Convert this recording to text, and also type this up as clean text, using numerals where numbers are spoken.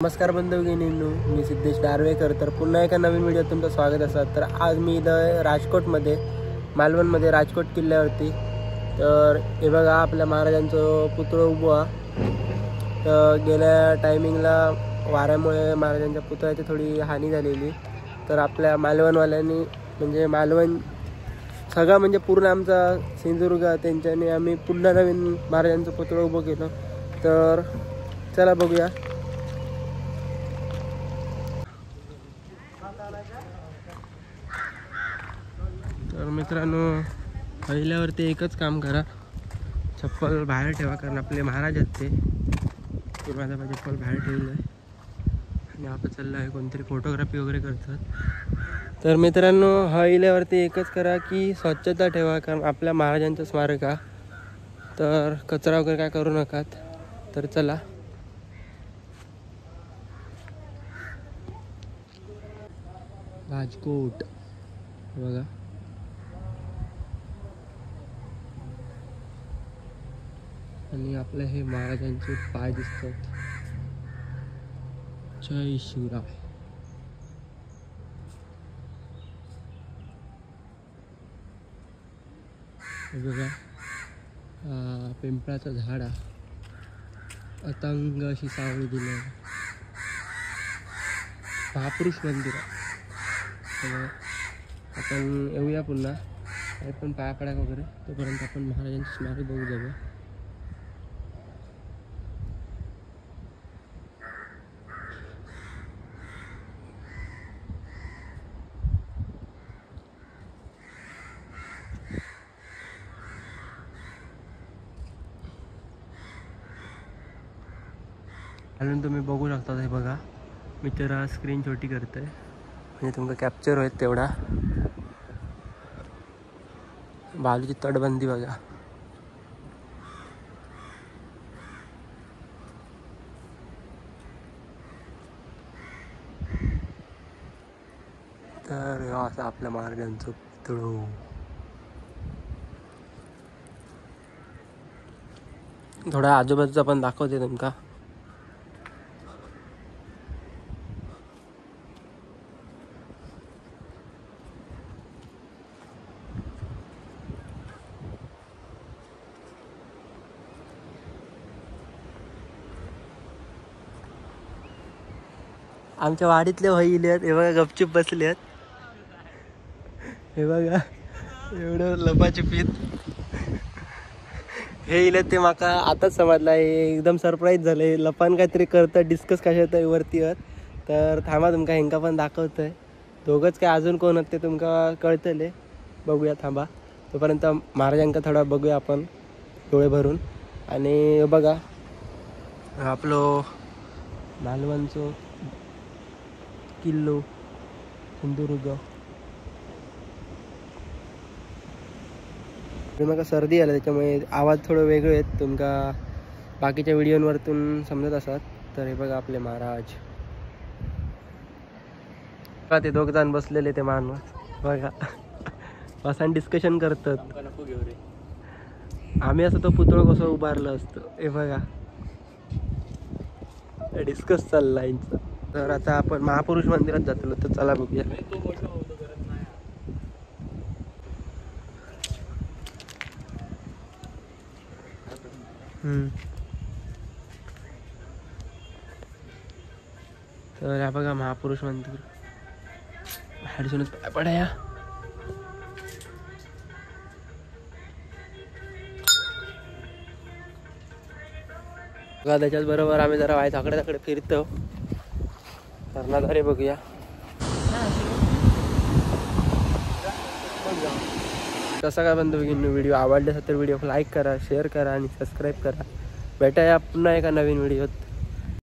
नमस्कार बंधुभगिनींनो, मी सिद्धेश दारवेकर. तर पुन्हा एका नवीन व्हिडिओत तुमचं स्वागत असतं. तर आज मी इथं राजकोटमध्ये मालवणमध्ये राजकोट किल्ल्यावरती. तर हे बघा आपल्या महाराजांचं पुतळं उभं आहे. तर गेल्या टायमिंगला वाऱ्यामुळे महाराजांच्या पुतळ्याची थोडी हानी झालेली. तर आपल्या मालवणवाल्यांनी म्हणजे मालवण सगळा म्हणजे पूर्ण आमचा सिंधुदुर्ग त्यांच्याने आम्ही पुन्हा नवीन महाराजांचं पुतळं उभं केलं. तर चला बघूया. तर मित्रांनो, पहिल्यावरती एकच काम करा, चप्पल बाहेर ठेवा, कारण आपले महाराज आहेत ते माझा चप्पल बाहेर ठेवलं आहे आणि आपण चाललं आहे कोणतरी फोटोग्राफी वगैरे करतात. तर मित्रांनो, पहिल्यावरती एकच करा की स्वच्छता ठेवा, कारण आपल्या महाराजांचं स्मारक आहे. तर कचरा वगैरे काय करू नकात. तर चला. राजकोट बघा, आणि आपले हे महाराजांचे पाय दिसतात. जय शिवराय. हे बघा, पिंपळाचं झाड आहे, अतंग अशी सावली दिली आहे. महापुरुष मंदिर आहे. आपण येऊया पुन्हा, पण पाया पडा वगैरे, तोपर्यंत आपण महाराजांची स्मारक बघू जाऊया. अजून तुम्ही बघू शकता. हे बघा, मी तर स्क्रीन छोटी करतोय म्हणजे तुमचं कॅप्चर होईल तेवढा. बाजूची तटबंदी बघा. तर असं आपल्या महाराजांचं पुतळं. थोडा आजूबाजूचा पण दाखवते तुमका. आमच्या वाडीतले वहिले आहेत. हे बघा, गपचूप बसले आहेत. हे बघा, एवढं लपाछपीत हे इले ते माका आताच समजलं आहे. एकदम सरप्राईज झालं. लपान काहीतरी करतात, डिस्कस कशा वरती आहेत. तर थांबा, तुमका हेंका पण दाखवतं आहे. दोघंच काय अजून कोण आहेत ते तुमका कळतले. बघूया, थांबा. तोपर्यंत महाराजांका थोडा बघूया आपण डोळे भरून. आणि बघा, आपलं मालवणचं किल्लो सिंधुदुर्ग. मला सर्दी आला, त्याच्यामुळे आवाज थोडं वेगळे आहेत. तुमका बाकीच्या व्हिडिओवरतून समजत असतात. तर हे बघा आपले महाराज का ते दोघ जण बसलेले ते माणूस बघा, बसान डिस्कशन करतात. आम्ही असं तो पुतळं कसं उभारलं असतं. हे बघा, डिस्कस चालला यांचा. तर आता आपण महापुरुष मंदिरात जातो. तर चला बघूया. तर या बघा महापुरुष मंदिर. बाहेरसूनच पाय पडा या. त्याच्याच बरोबर आम्ही जरा वाय थाकडे थाकडे फिरतो. धरणाद्वारे बघूया. कसा काय बंधुभगिनींनो, व्हिडिओ आवडला असेल तर व्हिडिओ लाईक करा, शेअर करा आणि सबस्क्राईब करा. भेटाया पुन्हा एका नवीन व्हिडिओत.